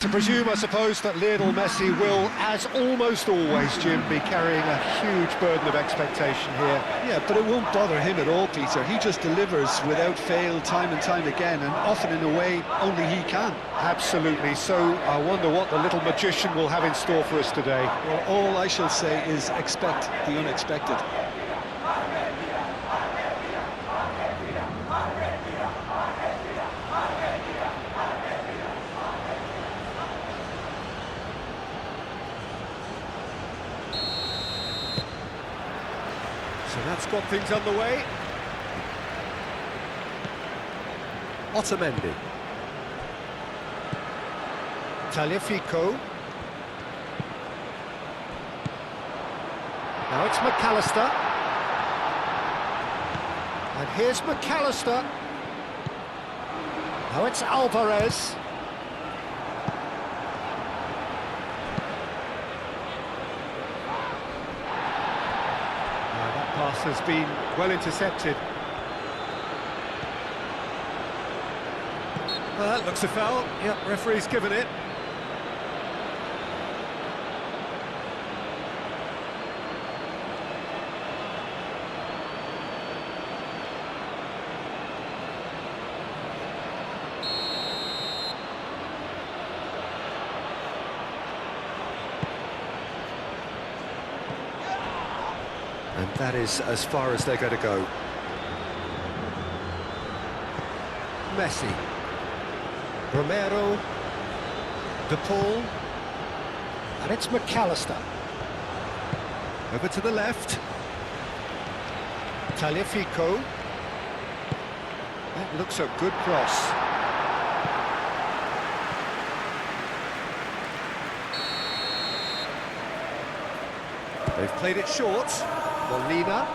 To presume, I suppose, that Lionel Messi will, as almost always, Jim, be carrying a huge burden of expectation here. Yeah, but it won't bother him at all, Peter. He just delivers without fail time and time again, and often in a way only he can. Absolutely. So I wonder what the little magician will have in store for us today. Well, all I shall say is expect the unexpected. So that's got things underway. Otamendi. Tagliafico. Now it's McAllister. And here's McAllister. Now it's Alvarez. Pass has been well intercepted. Well, that looks a foul. Yep, referee's given it. And that is as far as they're going to go. Messi. Romero. De Paul. And it's McAllister. Over to the left. Tagliafico. That looks a good cross. They've played it short. Molina.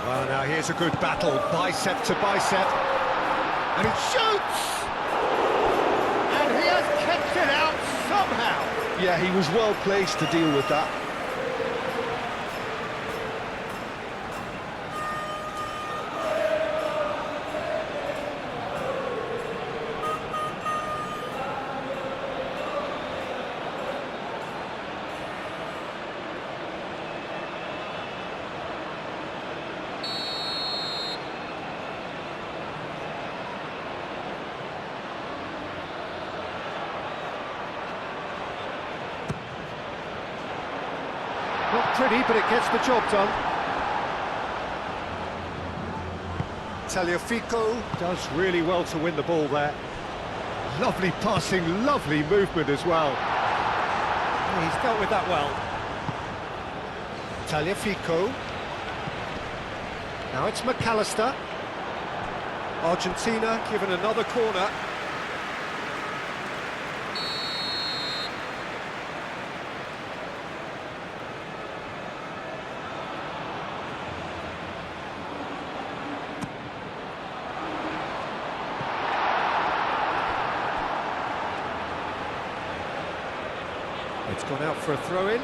Well, now here's a good battle, bicep to bicep. And he shoots! And he has kept it out somehow. Yeah, he was well placed to deal with that. Not pretty, but it gets the job done. Tagliafico does really well to win the ball there. Lovely passing, lovely movement as well. Oh, he's dealt with that well. Tagliafico. Now it's McAllister. Argentina given another corner. It's gone out for a throw-in.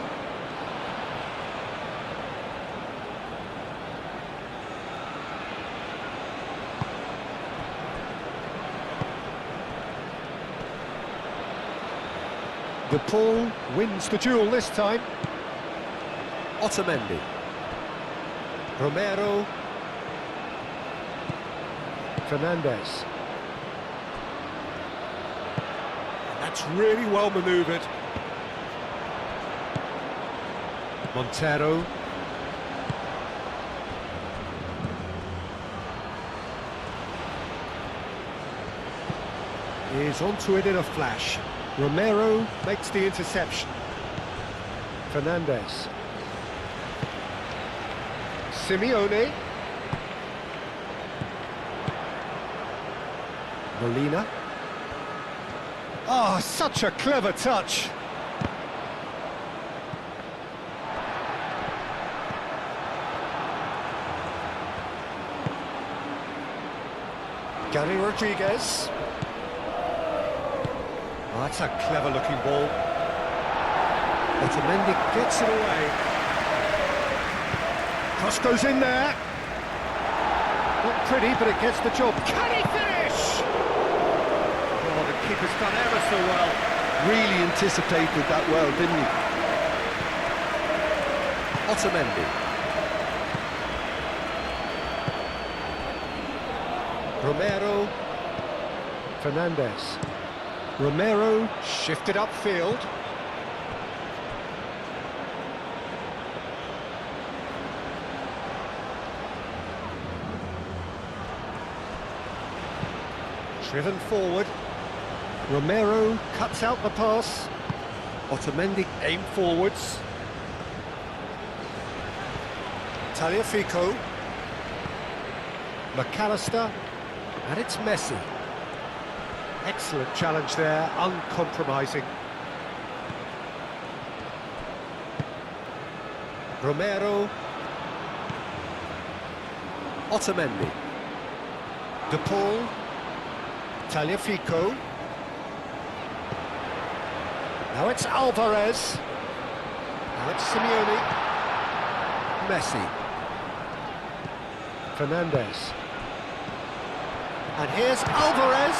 De Paul wins the duel this time. Otamendi. Romero. Fernandez. That's really well manoeuvred. Montero. Is onto it in a flash. Romero makes the interception. Fernandez. Simeone. Molina. Oh, such a clever touch. Gary Rodriguez. Oh, that's a clever-looking ball. Otamendi gets it away. Cross goes in there. Not pretty, but it gets the job. Can he finish? Oh, the goalkeeper's done ever so well. Really anticipated that well, didn't he? Otamendi. Romero. Fernandez. Romero shifted upfield. Driven forward. Romero cuts out the pass. Otamendi aim forwards. Tagliafico. McAllister. And it's Messi. Excellent challenge there, uncompromising. Romero. Otamendi. De Paul. Tagliafico. Now it's Alvarez. Now it's Simeone. Messi. Fernandez. And here's Alvarez.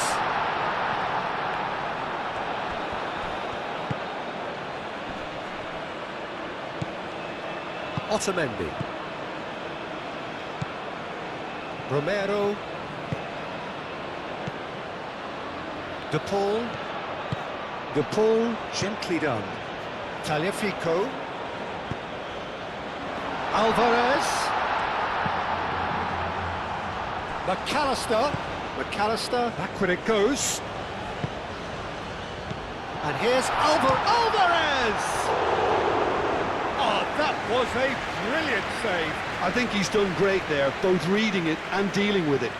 Otamendi. Romero. De Paul. De Paul, gently done. Tagliafico. Alvarez. McAllister. McAllister, back when it goes. And here's Alvarez! Oh, that was a brilliant save. I think he's done great there, both reading it and dealing with it.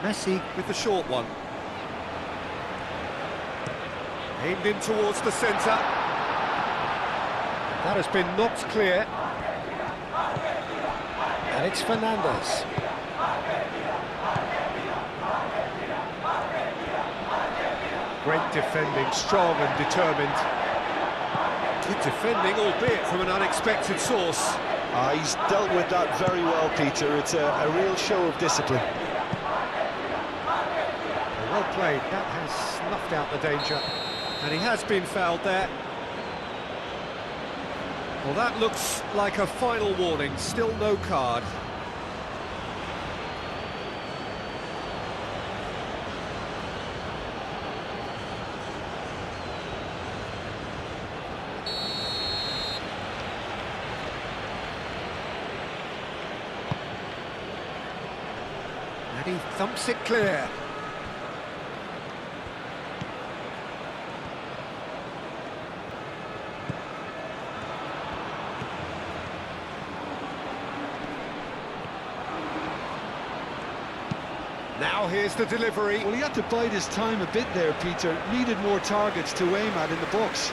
Messi with the short one. Aimed in towards the centre. That has been knocked clear. And it's Fernandez. Great defending, strong and determined. Good defending, albeit from an unexpected source. He's dealt with that very well, Peter. It's a real show of discipline. Well played, that has snuffed out the danger. And he has been fouled there. Well, that looks like a final warning, still no card. And he thumps it clear. Now here's the delivery. Well, he had to bide his time a bit there, Peter. Needed more targets to aim at in the box.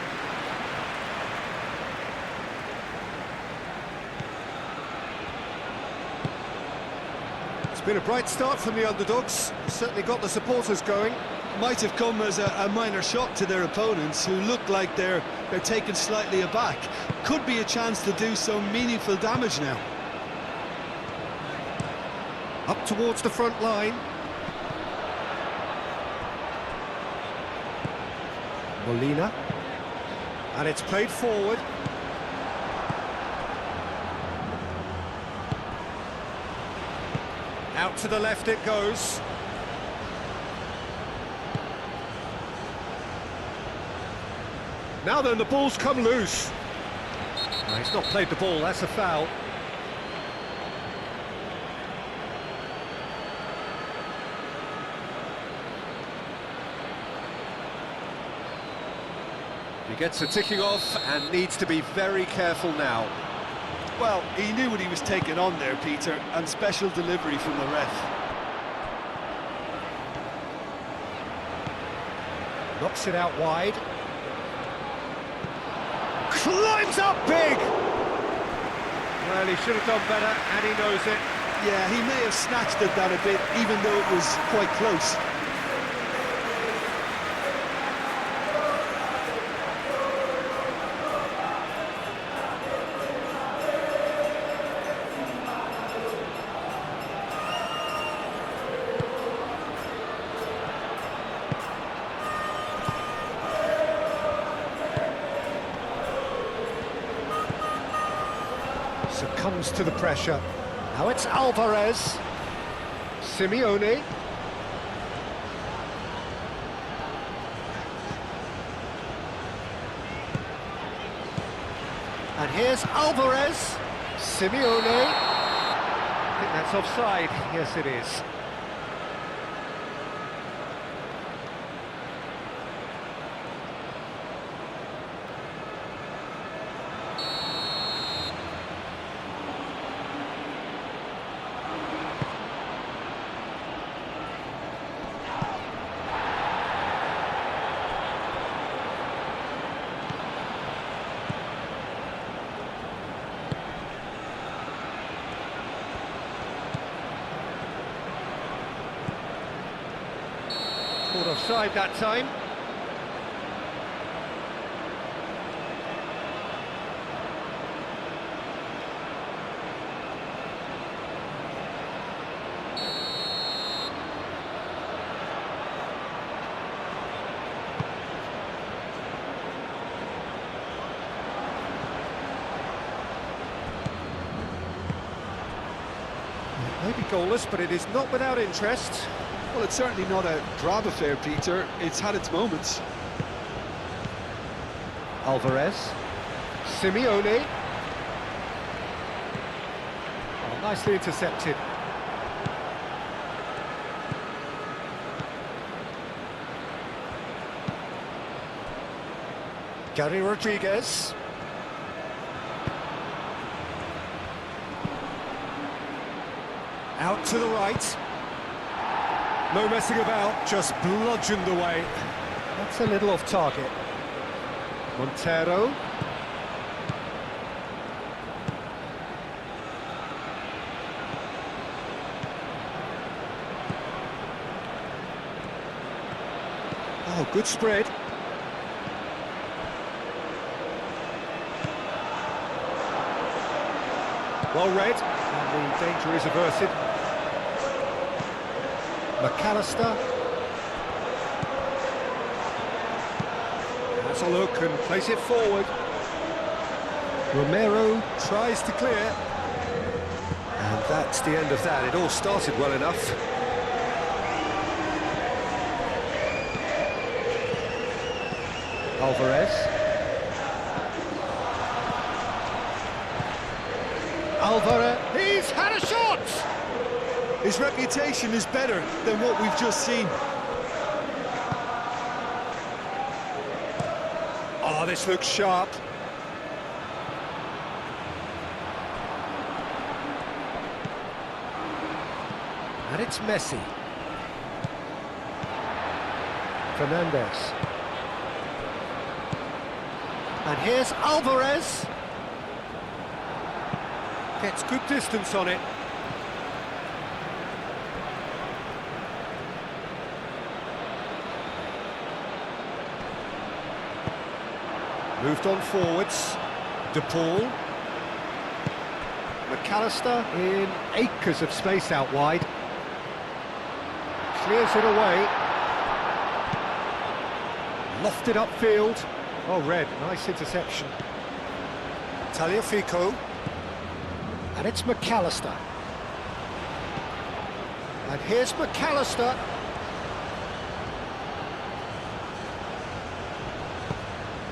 It's been a bright start from the underdogs. Certainly got the supporters going. Might have come as a minor shock to their opponents, who look like they're taken slightly aback. Could be a chance to do some meaningful damage now. Up towards the front line. Molina. And it's played forward. Out to the left it goes. Now then, the ball's come loose. No, he's not played the ball, that's a foul. He gets a ticking off and needs to be very careful now. Well, he knew what he was taking on there, Peter, and special delivery from the ref. Knocks it out wide. Climbs up big! Well, he should have done better, and he knows it. Yeah, he may have snatched at that a bit, even though it was quite close. Succumbs to the pressure. Now it's Alvarez. Simeone. And here's Alvarez. Simeone. I think that's offside. Yes, it is. Caught offside that time. Maybe goalless, but it is not without interest. Well, it's certainly not a drab affair, Peter. It's had its moments. Alvarez. Simeone. Oh, nicely intercepted. Gary Rodriguez. Out to the right. No messing about, just bludgeoned away. That's a little off target. Montero. Oh, good spread. Well read, and the danger is averted. McAllister. That's a look and plays it forward. Romero tries to clear. And that's the end of that. It all started well enough. Alvarez. Alvarez, he's had a shot! His reputation is better than what we've just seen. Oh, this looks sharp. And it's Messi. Fernandez. And here's Alvarez. Gets good distance on it. Moved on forwards. De Paul. McAllister in acres of space out wide. Clears it away. Lofted upfield. Oh, red, nice interception. Tagliafico. And it's McAllister. And here's McAllister.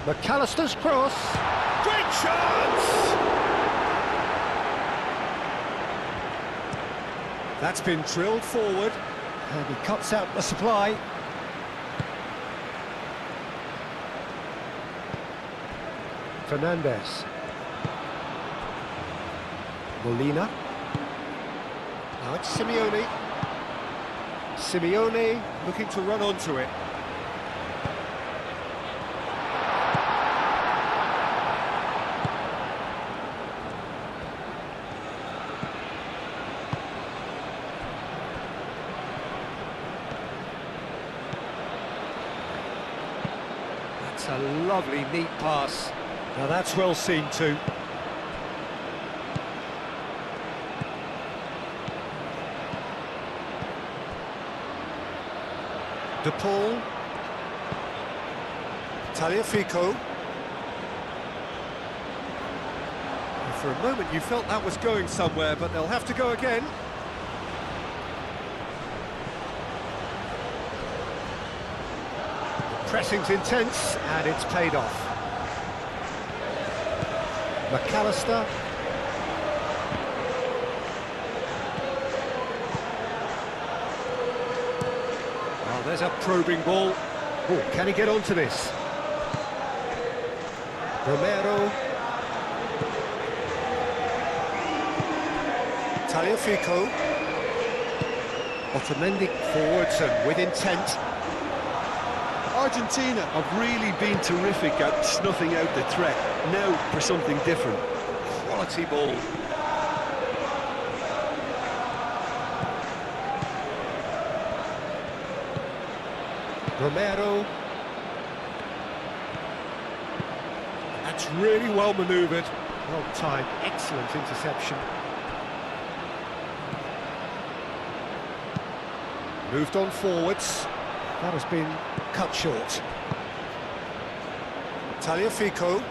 McAllister's cross. Great chance! That's been drilled forward. And he cuts out the supply. Fernandez. Molina. Now it's Simeone. Simeone looking to run onto it. That's a lovely, neat pass. Now that's well seen too. De Paul. Tagliafico. For a moment you felt that was going somewhere, but they'll have to go again. The pressing's intense, and it's paid off. McAllister. Oh, there's a probing ball. Oh, can he get onto this? Romero. Tagliafico. Otamendi forwards and with intent. Argentina have really been terrific at snuffing out the threat. Now for something different. Quality ball. Romero. That's really well manoeuvred. Well timed, excellent interception. Moved on forwards. That has been cut short. Tagliafico.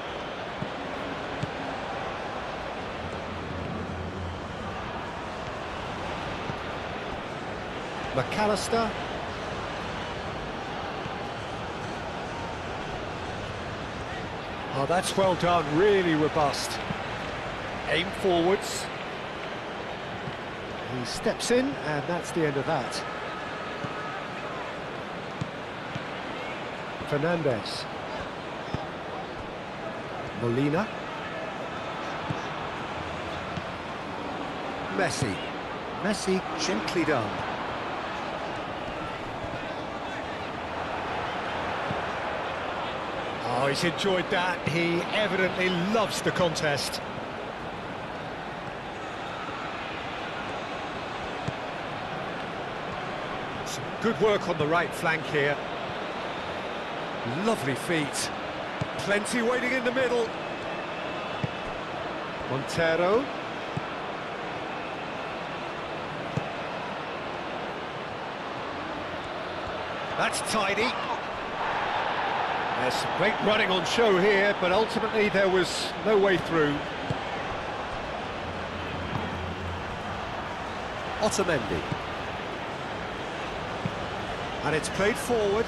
McAllister. Oh, that's well done, really robust. Aim forwards. He steps in, and that's the end of that. Fernandez. Molina. Messi. Messi gently done. Oh, he's enjoyed that. He evidently loves the contest. Some good work on the right flank here. Lovely feet. Plenty waiting in the middle. Montero. That's tidy. There's some great running on show here, but ultimately there was no way through. Otamendi. And it's played forward.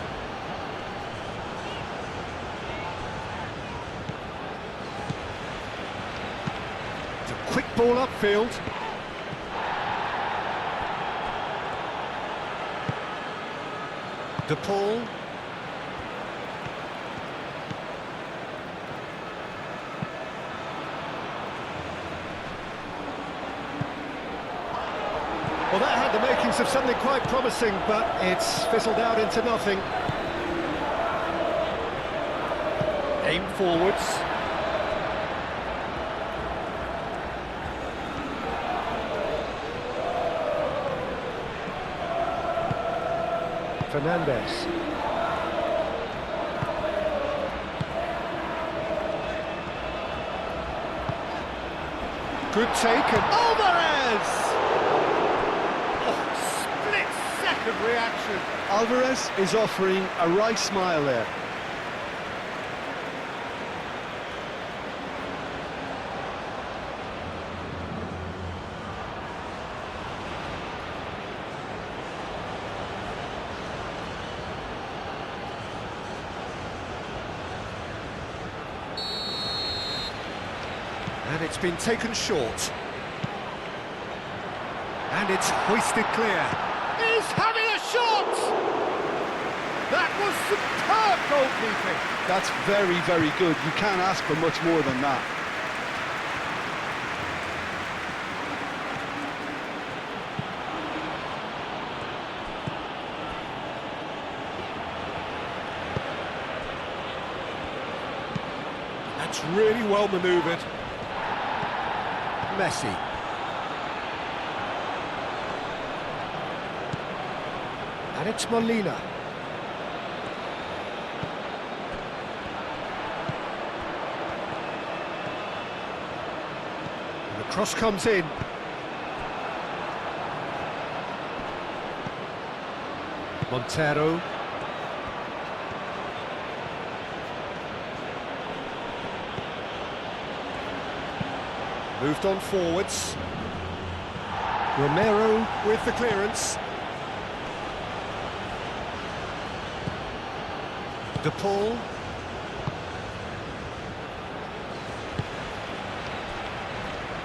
It's a quick ball upfield. De Paul. Well, that had the makings of something quite promising, but it's fizzled out into nothing. Aim forwards. Fernandez. Good take and Alvarez! Split-second reaction. Alvarez is offering a wry smile there. And it's been taken short. And it's hoisted clear. He's having a shot! That was superb goalkeeping. That's very, very good. You can't ask for much more than that. That's really well manoeuvred. Messi. And it's Molina. The cross comes in. Montero. Moved on forwards. Romero with the clearance. De Paul.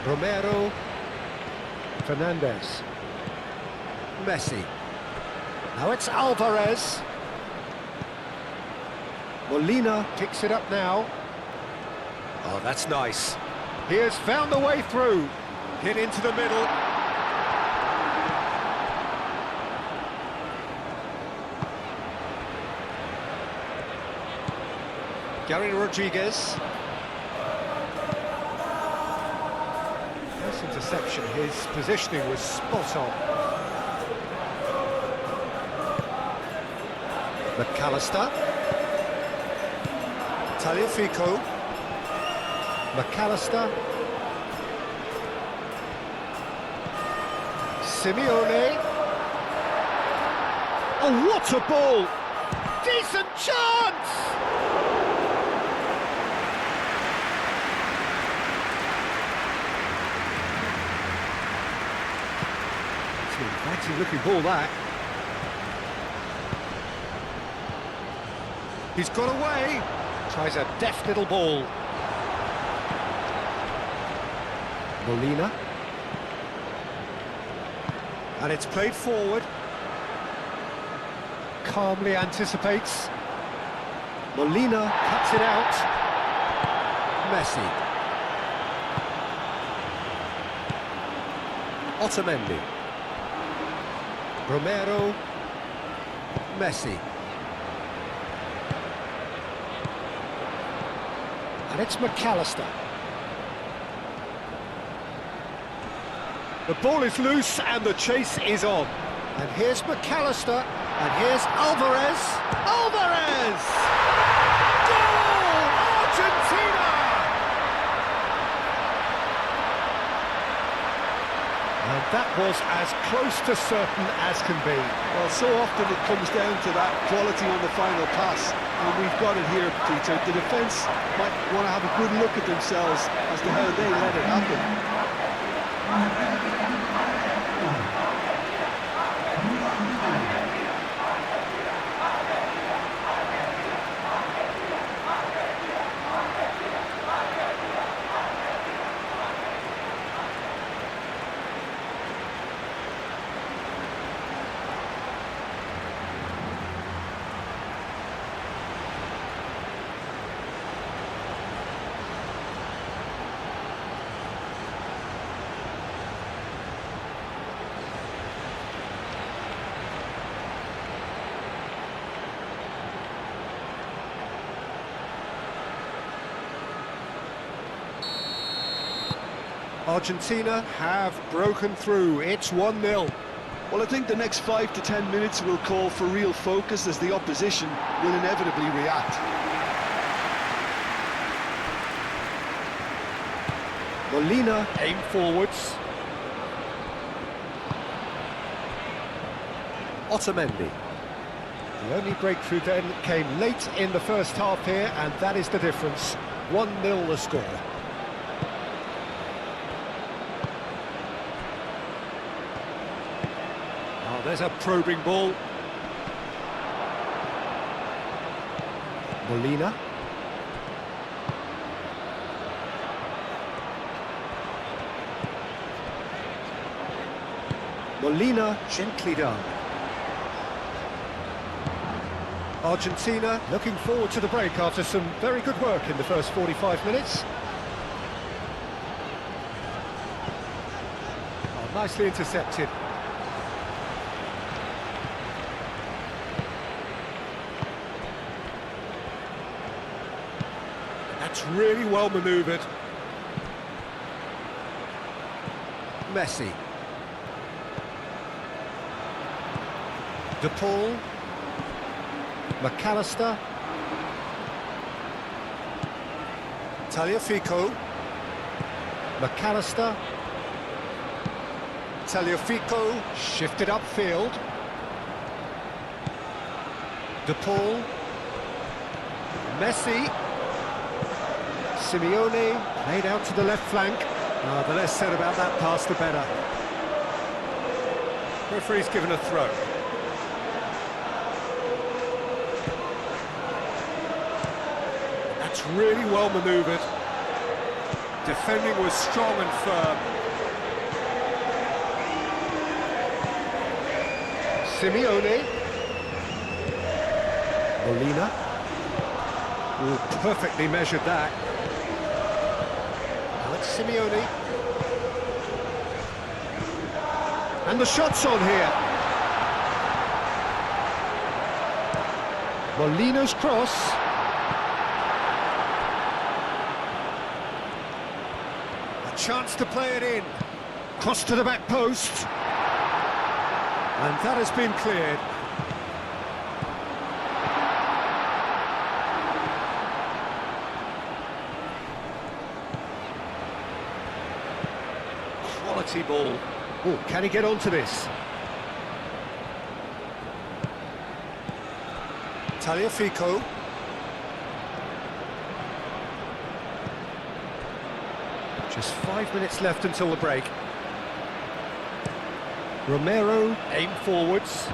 Romero. Fernandez. Messi. Now it's Alvarez. Molina picks it up now. Oh, that's nice. He has found the way through. Hit into the middle. Gary Rodriguez. Nice interception. His positioning was spot on. McAllister. Tagliafico. McAllister. Simeone. Oh, what a ball! Decent chance! It's an inviting looking ball, that. He's got away. Tries a deft little ball. Molina. And it's played forward. Calmly anticipates. Molina cuts it out. Messi. Otamendi. Romero. Messi. And it's McAllister. The ball is loose and the chase is on. And here's McAllister, and here's Alvarez. Alvarez! Goal! Argentina! And that was as close to certain as can be. Well, so often it comes down to that quality on the final pass, and we've got it here, Peter. The defence might want to have a good look at themselves as to how they let it happen. Argentina have broken through. It's 1-0. Well, I think the next 5 to 10 minutes will call for real focus as the opposition will inevitably react. Molina aim forwards. Otamendi. The only breakthrough then came late in the first half here, and that is the difference. 1-0 the score. Oh, there's a probing ball. Molina. Molina, gently done. Argentina looking forward to the break after some very good work in the first 45 minutes. Oh, nicely intercepted. That's really well manoeuvred. Messi. De Paul. McAllister. Tagliafico. McAllister. Tagliafico shifted upfield. De Paul. Messi. Simeone played out to the left flank. The less said about that pass, the better. Referee's given a throw. That's really well manoeuvred. Defending was strong and firm. Simeone. Molina. Ooh, perfectly measured that. Now it's Simeone. And the shot's on here. Molina's cross. A chance to play it in. Cross to the back post. And that has been cleared. Quality ball. Oh, can he get onto this? Tagliafico. Just 5 minutes left until the break. Romero, aim forwards.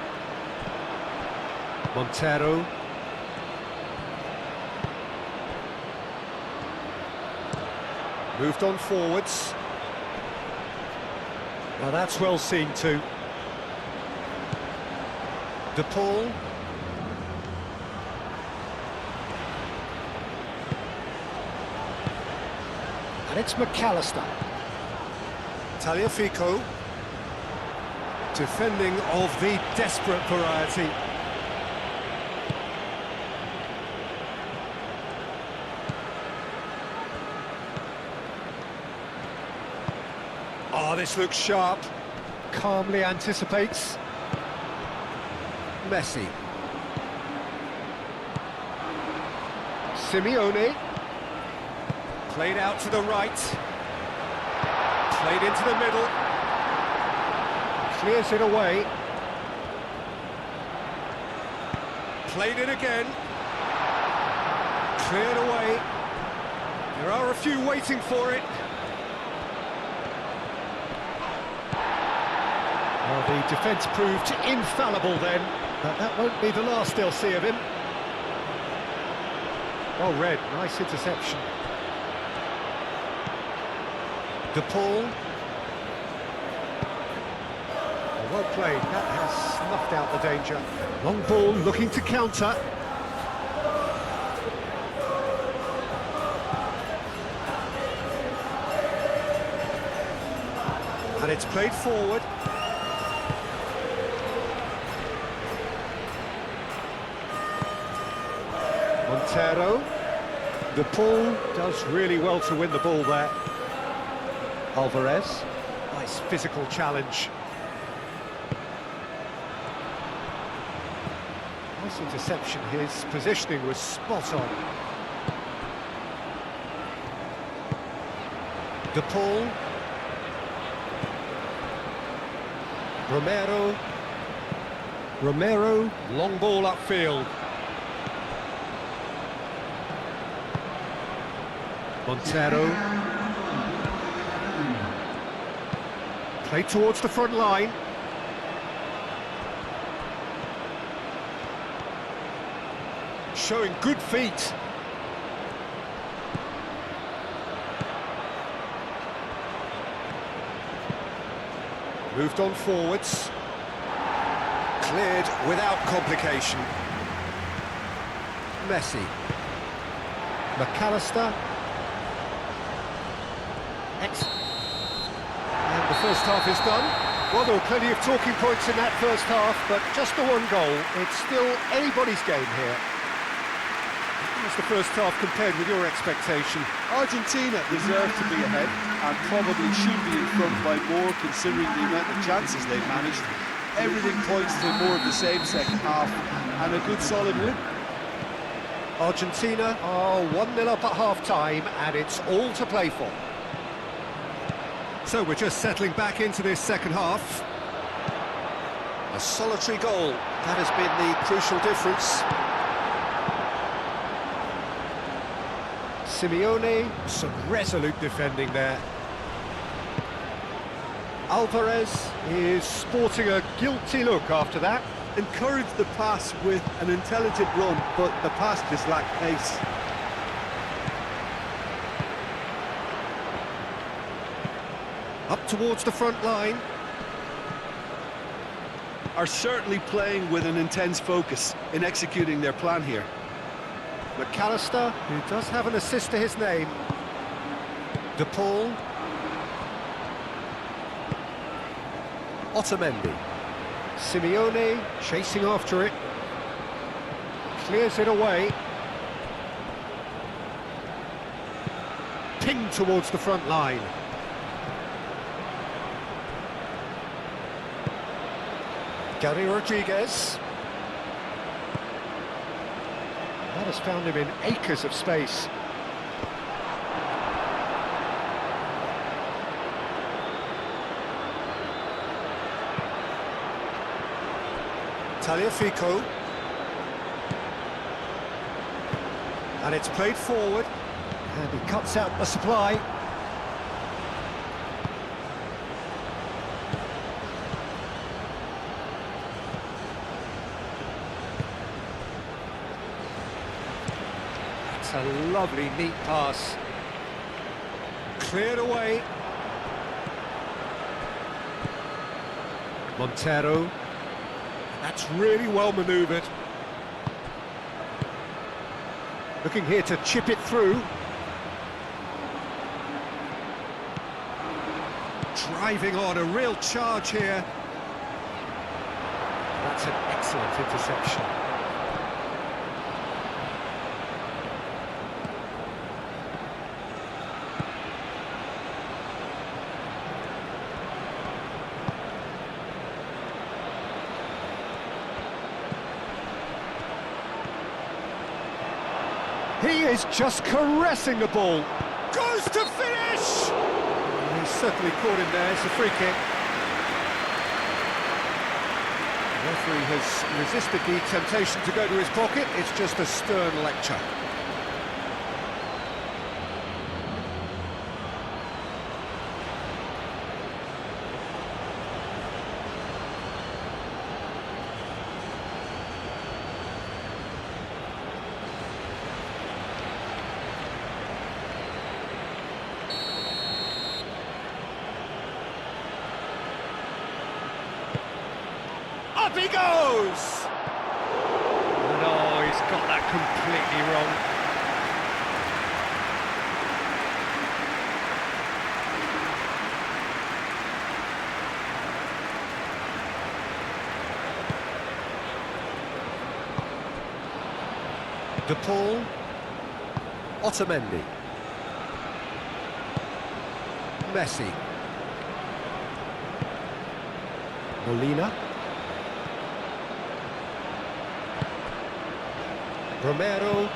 Montero. Moved on forwards. Now that's well seen too. De Paul. And it's McAllister. Tagliafico. Defending of the desperate variety. Oh, this looks sharp. Calmly anticipates. Messi. Simeone. Played out to the right. Played into the middle. Clears it away. Played it again. Cleared away. There are a few waiting for it. Well, the defence proved infallible then, but that won't be the last they'll see of him. Well read, nice interception. De Paul. Well played, that has snuffed out the danger. Long ball looking to counter. And it's played forward. Montero. De Paul does really well to win the ball there. Alvarez. Nice physical challenge. Nice interception, his positioning was spot on. De Paul. Romero, long ball upfield. Montero. Played towards the front line. Showing good feet. Moved on forwards. Cleared without complication. Messi. McAllister. And the first half is done. Well, there were plenty of talking points in that first half, but just the one goal. It's still anybody's game here. How's the first half compared with your expectation? Argentina deserve to be ahead and probably should be in front by more, considering the amount of chances they've managed. Everything points to more of the same second half and a good solid win. Argentina are 1-0 up at half-time, and it's all to play for. So we're just settling back into this second half. A solitary goal, that has been the crucial difference. Simeone, some resolute defending there. Alvarez is sporting a guilty look after that. Encouraged the pass with an intelligent run, but the pass just lacked pace. Up towards the front line. Are certainly playing with an intense focus in executing their plan here. McAllister, who does have an assist to his name. De Paul. Otamendi. Simeone chasing after it. Clears it away. Pinged towards the front line. Gary Rodriguez. That has found him in acres of space. Tagliafico. And it's played forward. And he cuts out the supply. It's a lovely, neat pass. Cleared away. Montero. That's really well manoeuvred. Looking here to chip it through. Driving on, a real charge here. That's an excellent interception. He is just caressing the ball. Goes to finish! He's certainly caught him there. It's a free kick. The referee has resisted the temptation to go to his pocket. It's just a stern lecture. Up he goes! And oh, he's got that completely wrong. De Paul. Otamendi. Messi. Molina. Romero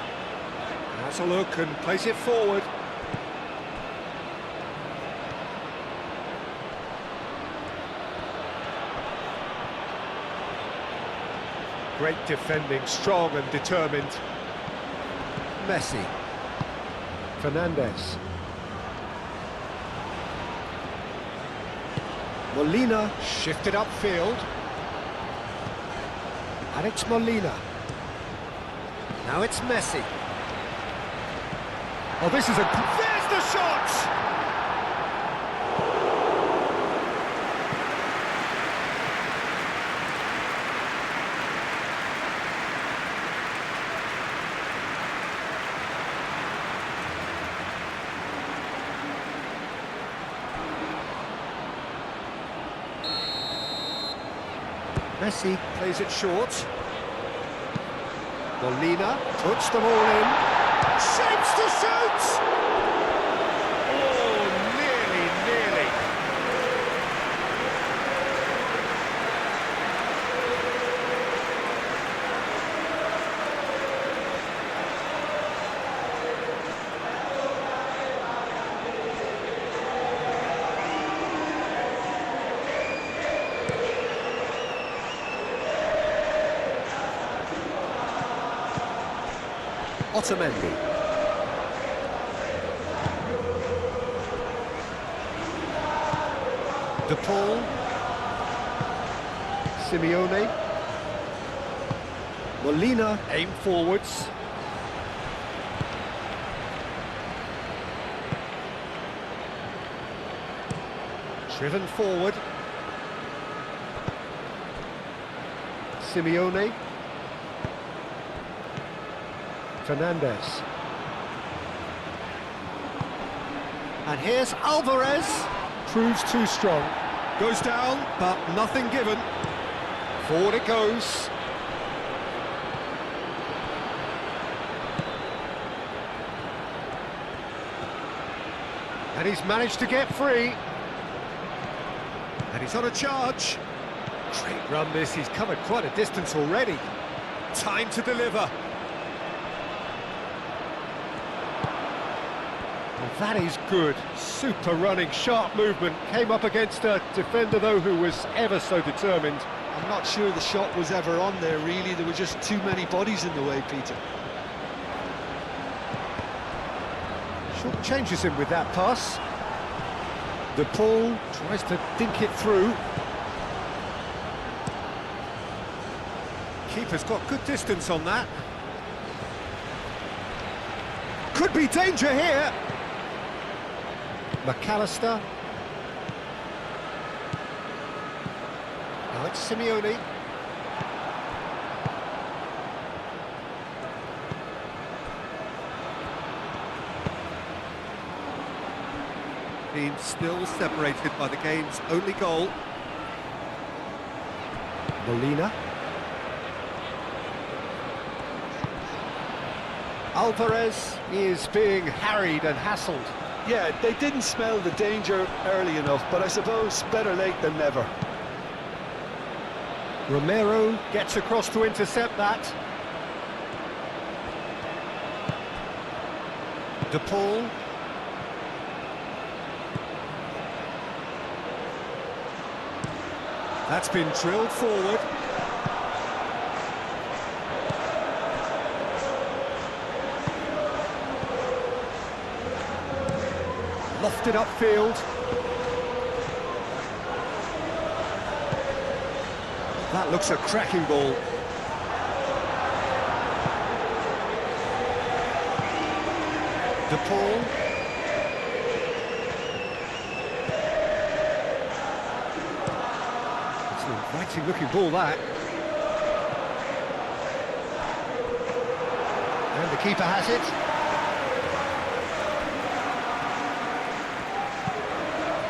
has a look and plays it forward. Great defending, strong and determined. Messi. Fernandez. Molina shifted upfield. Alex Molina. Now it's Messi. Oh, this is a... There's the shot! Messi plays it short. Molina puts them all in. Shapes to shoot! Oh, nearly. Otamendi. De Paul. Simeone. Molina, aim forwards. Driven forward. Simeone. Fernandez. And here's Alvarez. Proves too strong. Goes down, but nothing given. Forward it goes. And he's managed to get free. And he's on a charge. Great run this, he's covered quite a distance already. Time to deliver. Well, that is good. Super running, sharp movement. Came up against a defender, though, who was ever so determined. I'm not sure the shot was ever on there, really. There were just too many bodies in the way, Peter. Short changes him with that pass. De Paul tries to dink it through. Keeper's got good distance on that. Could be danger here. McAllister. Now it's Simeone. Being still separated by the game's only goal. Molina. Alvarez is being harried and hassled. Yeah, they didn't smell the danger early enough, but I suppose better late than never. Romero gets across to intercept that. De Paul. That's been drilled forward. Lofted upfield. That looks a cracking ball. De Paul. It's an inviting looking ball, that. And the keeper has it.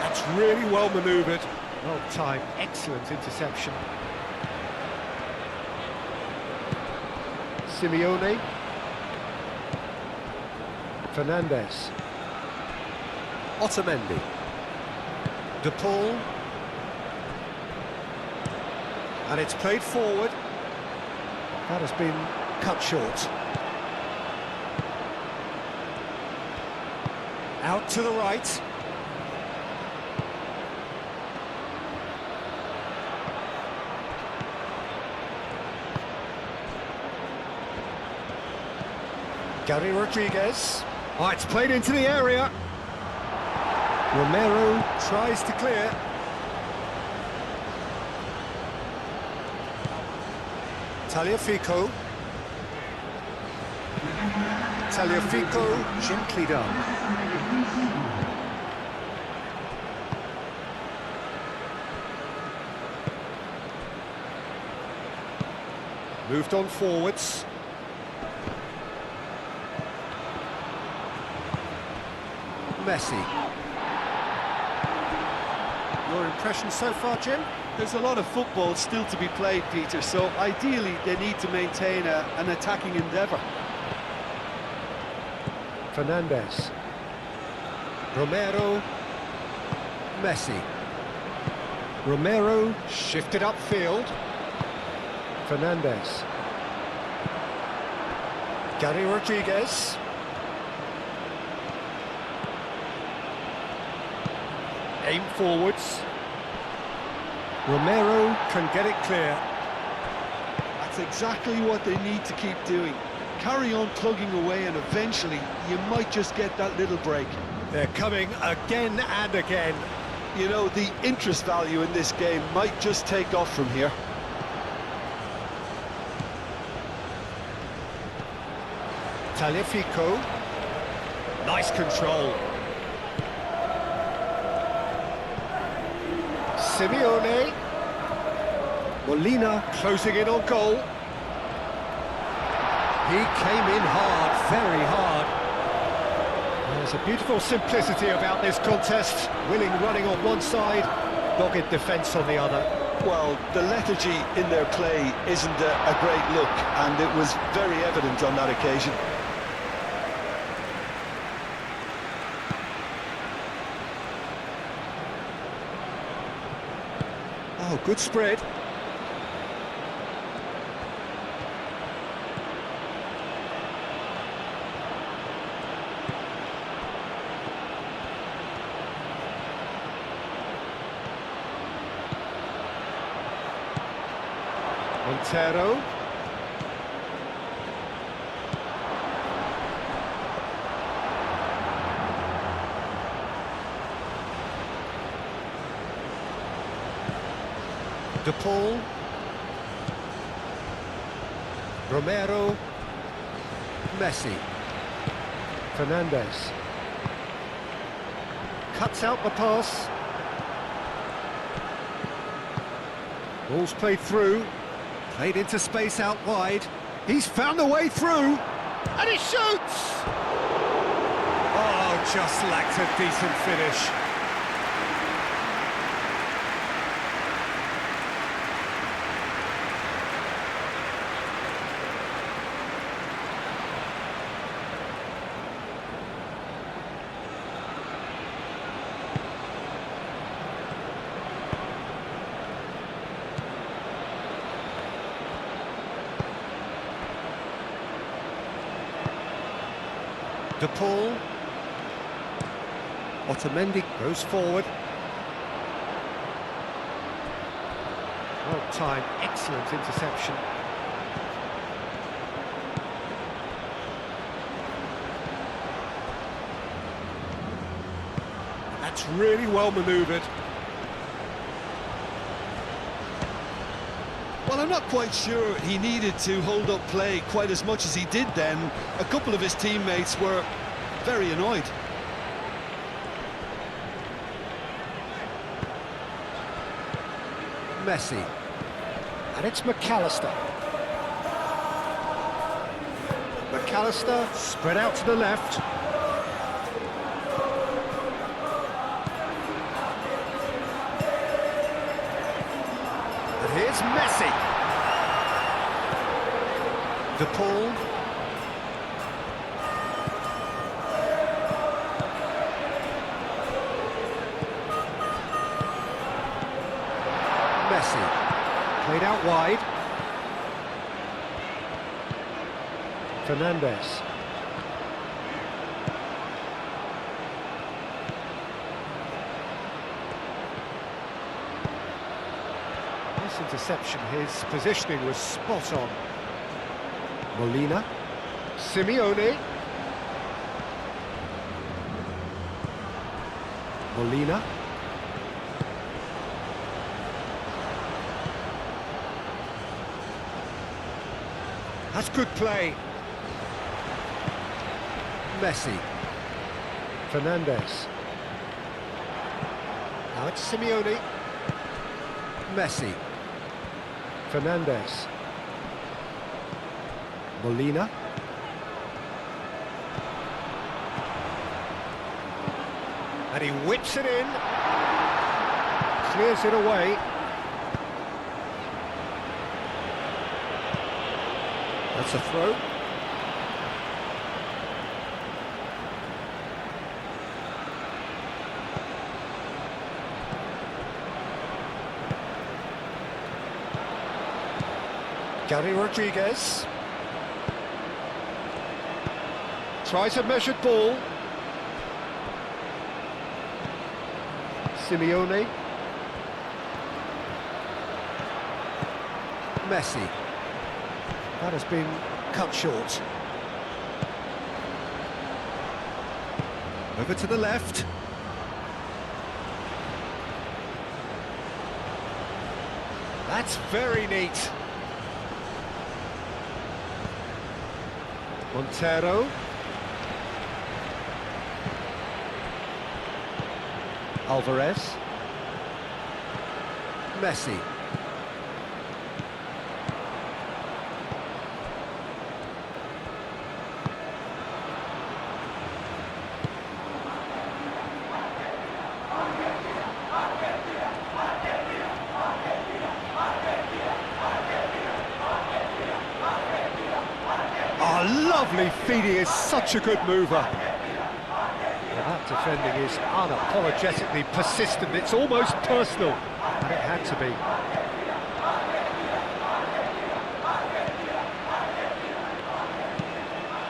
That's really well manoeuvred. Well timed, excellent interception. Simeone. Fernandez. Otamendi. De Paul. And it's played forward. That has been cut short. Out to the right. Gary Rodriguez. Oh, it's played into the area. Romero tries to clear. Tagliafico. Tagliafico, gently done. Moved on forwards. Messi. Your impression so far, Jim? There's a lot of football still to be played, Peter, so ideally they need to maintain an attacking endeavour. Fernandez. Romero. Messi. Romero shifted upfield. Fernandez. Gary Rodriguez. Aim forwards. Romero can get it clear. That's exactly what they need to keep doing. Carry on plugging away and eventually you might just get that little break. They're coming again and again. You know, the interest value in this game might just take off from here. Tagliafico. Nice control. Simeone. Molina closing in on goal. He came in hard, very hard. There's a beautiful simplicity about this contest. Willing running on one side, dogged defence on the other. Well, the lethargy in their play isn't a great look, and it was very evident on that occasion. Oh, good spread. Montero. De Paul. Romero. Messi. Fernandez. Cuts out the pass. Ball's played through. Played into space out wide. He's found a way through. And he shoots! Oh, just lacked a decent finish. De Paul. Otamendi goes forward. Well timed, excellent interception. That's really well manoeuvred. Well, I'm not quite sure he needed to hold up play quite as much as he did then. A couple of his teammates were very annoyed. Messi. And it's McAllister. McAllister spread out to the left. And here's Messi. De Paul. Messi. Played out wide. Fernandez. This interception, his positioning was spot on. Molina. Simeone. Molina. That's good play. Messi. Fernandez. Now it's Simeone. Messi. Fernandez. Molina. And he whips it in. Clears it away. That's a throw. Gary Rodriguez. Tries a measured ball. Simeone. Messi. That has been cut short. Over to the left. That's very neat. Montero. Alvarez. Messi. Lovely feed, he is such a good mover. Well, that defending is unapologetically persistent, it's almost personal, and it had to be.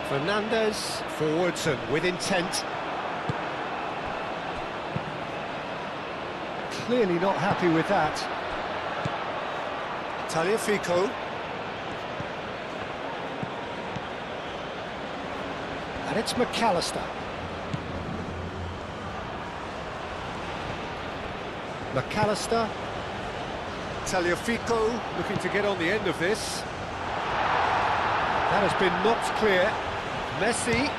Fernandez, forwards and with intent. Clearly not happy with that. Tagliafico. And it's McAllister. McAllister. Tagliafico looking to get on the end of this. That has been knocked clear. Messi.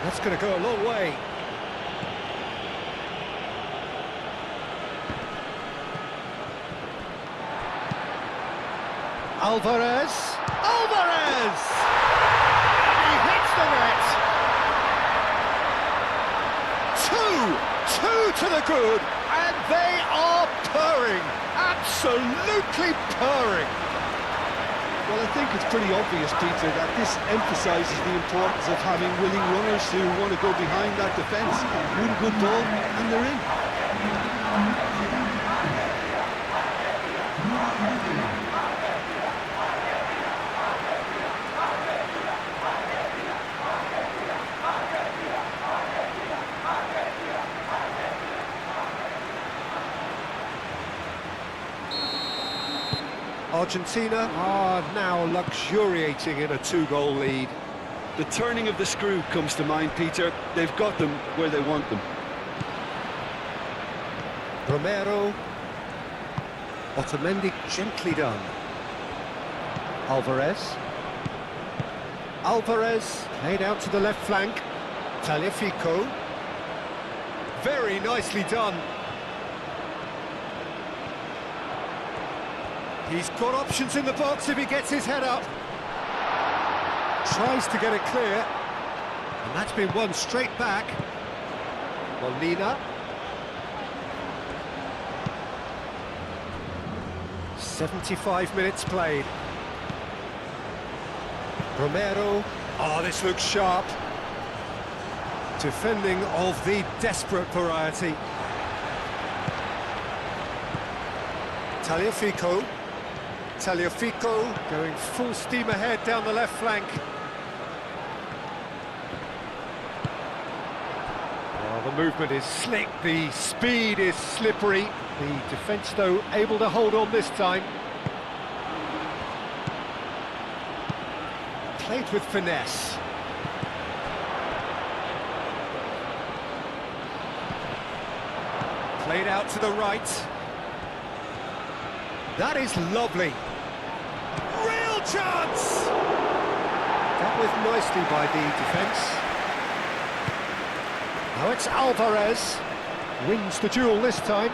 That's going to go a long way. Alvarez. Alvarez! The net. Two to the good, and they are purring, absolutely purring. Well, I think it's pretty obvious, Peter, that this emphasises the importance of having willing runners who want to go behind that defence. One good ball, and they're in. Argentina are now luxuriating in a two-goal lead. The turning of the screw comes to mind, Peter. They've got them where they want them. Romero. Otamendi, gently done. Alvarez. Alvarez, played out to the left flank. Tagliafico. Very nicely done. He's got options in the box if he gets his head up. Tries to get it clear. And that's been won straight back. Molina. 75 minutes played. Romero. Oh, this looks sharp. Defending of the desperate variety. Tagliafico. Tagliafico going full steam ahead down the left flank. Oh, the movement is slick, the speed is slippery. The defence, though, able to hold on this time. Played with finesse. Played out to the right. That is lovely. Real chance! Dealt with nicely by the defence. Now it's Alvarez. Wins the duel this time.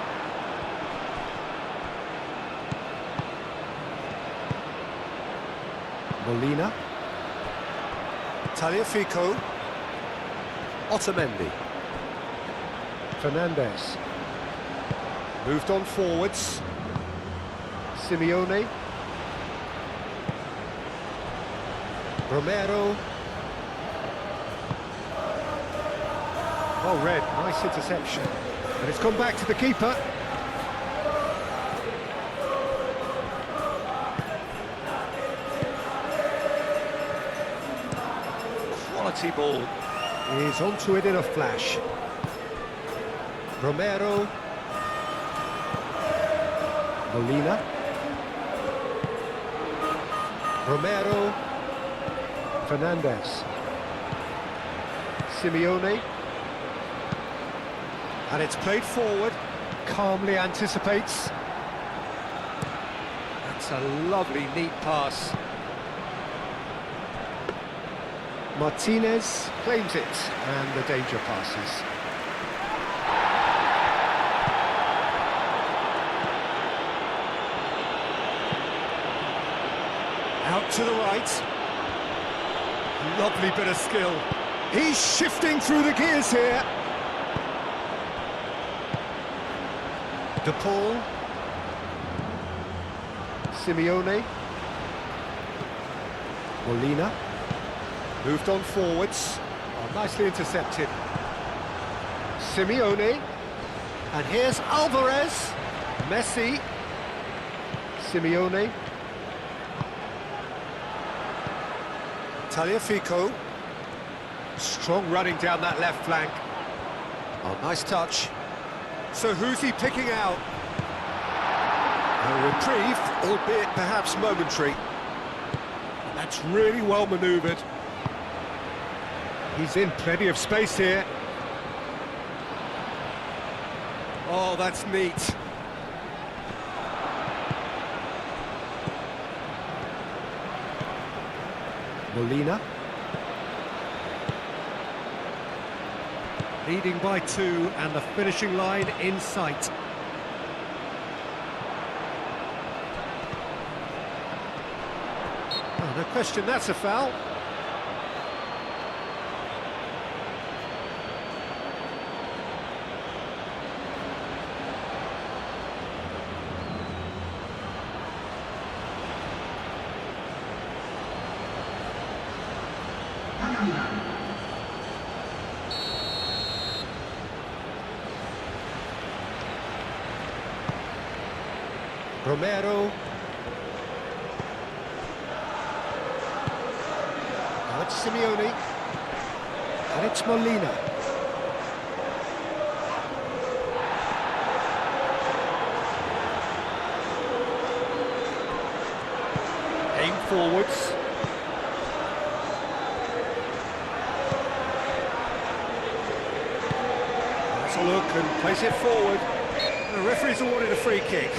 Molina. Tagliafico. Otamendi. Fernandez. Moved on forwards. Simeone. Romero. Oh, red, nice interception. And it's gone back to the keeper. Quality ball. He's onto it in a flash. Romero. Molina. Romero. Fernandez. Simeone. And it's played forward, calmly anticipates. That's a lovely, neat pass. Martinez claims it, and the danger passes. Out to the right. Lovely bit of skill. He's shifting through the gears here. De Paul. Simeone. Molina. Moved on forwards. Oh, nicely intercepted. Simeone. And here's Alvarez. Messi. Simeone. Tagliafico. Strong running down that left flank. Oh, nice touch. So who's he picking out? A reprieve, albeit perhaps momentary. That's really well manoeuvred. He's in plenty of space here. Oh, that's neat. Molina. Leading by 2 and the finishing line in sight. Oh, no question, that's a foul. Romero. Now it's Simeone. And it's Molina. Aim forwards. Let's look and place it forward. The referee's awarded a free kick.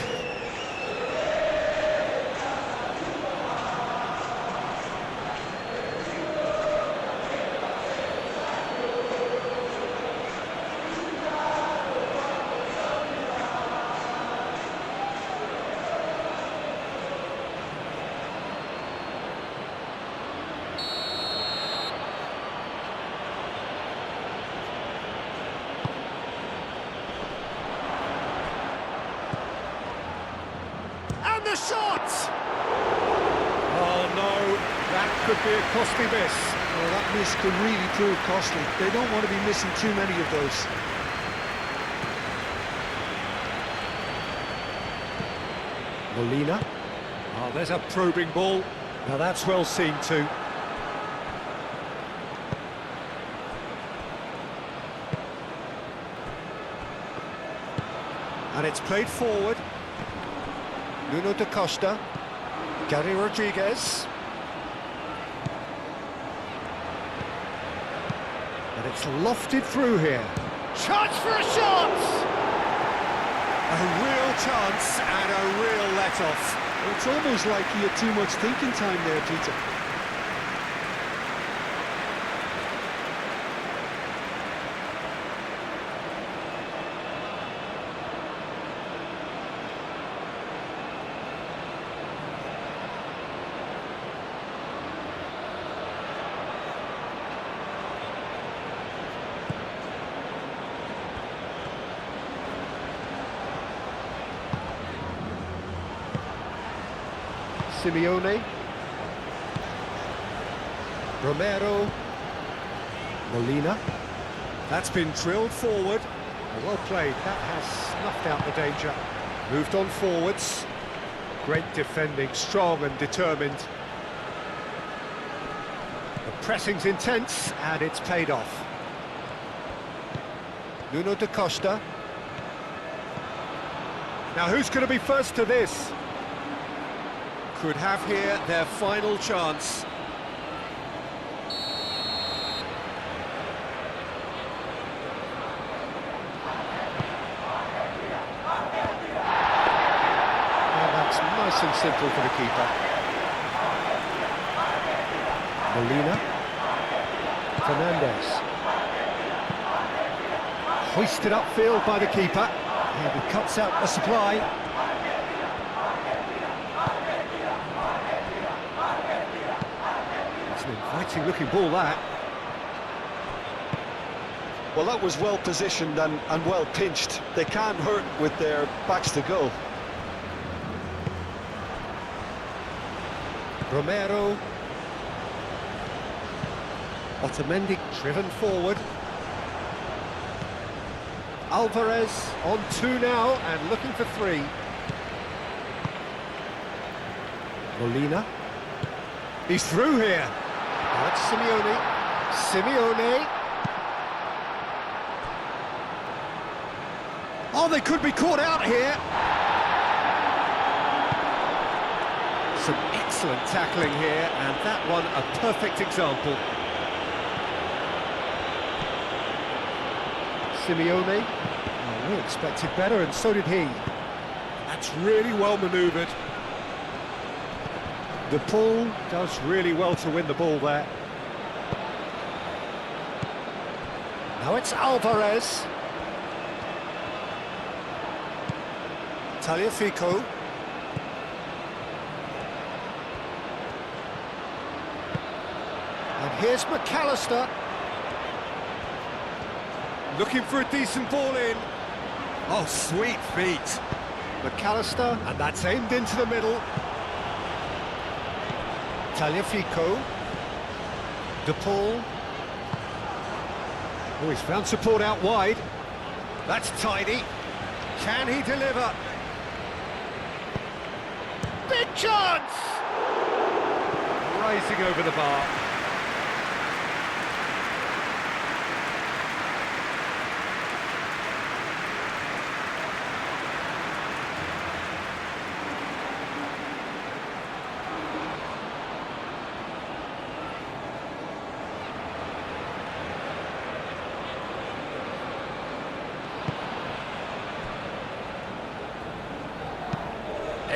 The shot! Oh no, that could be a costly miss. Well, that miss could really prove costly. They don't want to be missing too many of those. Molina. Oh, there's a probing ball. Now that's well seen too. And it's played forward. Nuno da Costa, Gary Rodriguez, and it's lofted through here. Chance for a shot! A real chance and a real let-off. It's almost like he had too much thinking time there, Peter. Simeone, Romero, Molina. That's been drilled forward. Well played, that has snuffed out the danger. Moved on forwards. Great defending, strong and determined. The pressing's intense and it's paid off. Nuno da Costa. Now who's going to be first to this? Could have here their final chance. simple for the keeper. Molina. Fernandez. Hoisted upfield by the keeper. And he cuts out the supply. It's an inviting looking ball, that. Well, that was well positioned and well pinched. They can't hurt with their backs to goal. Romero. Otamendi driven forward. Alvarez on 2 now and looking for 3. Molina. He's through here. That's Simeone. Simeone. Oh, they could be caught out here. Some excellent tackling here, and that one a perfect example. Simeone. Oh, we expected better, and so did he. That's really well manoeuvred. The pull does really well to win the ball there. Now it's Alvarez. Tagliafico. And here's McAllister. Looking for a decent ball in. Oh, sweet feet. McAllister, and that's aimed into the middle. Tagliafico. De Paul. Oh, he's found support out wide. That's tidy. Can he deliver? Big chance! Rising over the bar.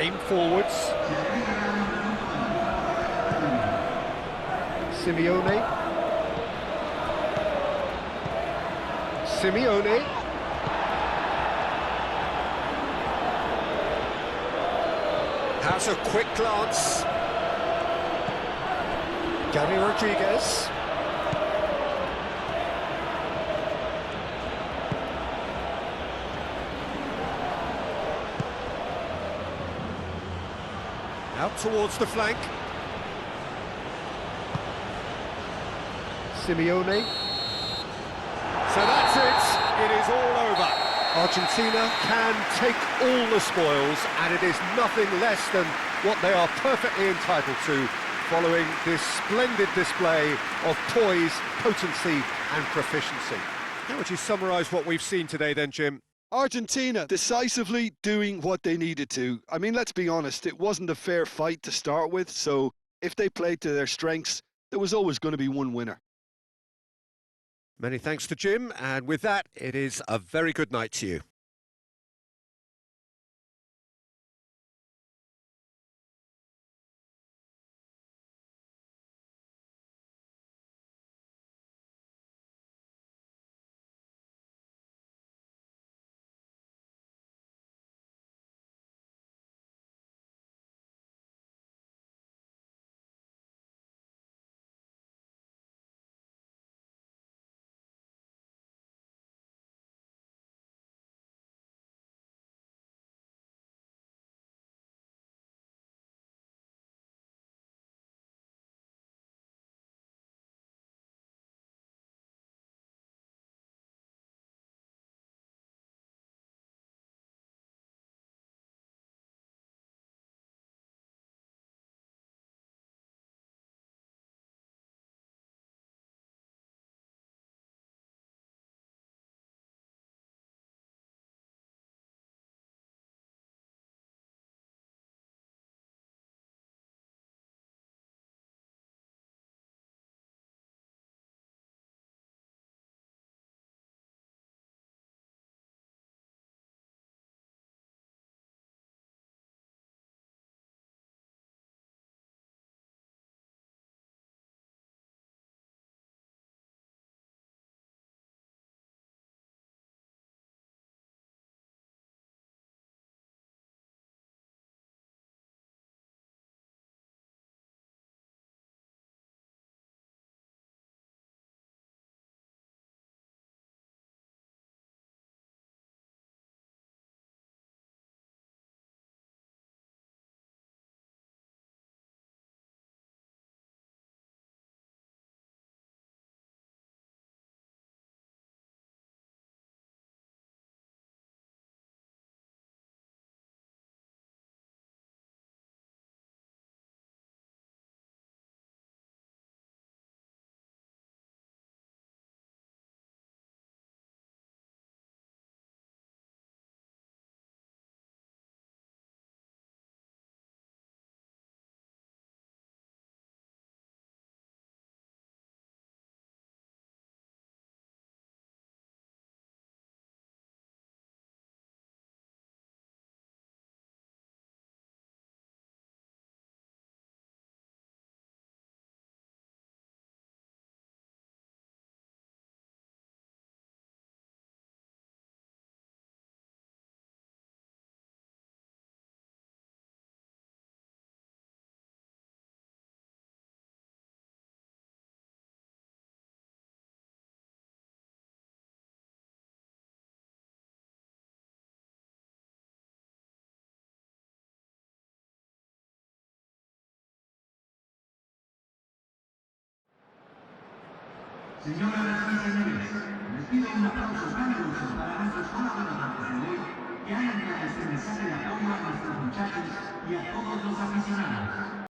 Aim forwards. Simeone. Simeone. Has a quick glance. Gary Rodriguez. Out towards the flank. Simeone. So that's it. It is all over. Argentina can take all the spoils, and it is nothing less than what they are perfectly entitled to, following this splendid display of poise, potency and proficiency. How would you summarise what we've seen today then, Jim? Argentina decisively doing what they needed to. I mean, let's be honest, it wasn't a fair fight to start with, so if they played to their strengths, there was always going to be one winner. Many thanks to Jim, and with that, it is a very good night to you. Señoras y señores, les pido un aplauso caluroso para nuestros colaboradores de hoy que hayan traído este mensaje de apoyo a nuestros muchachos y a todos los aficionados.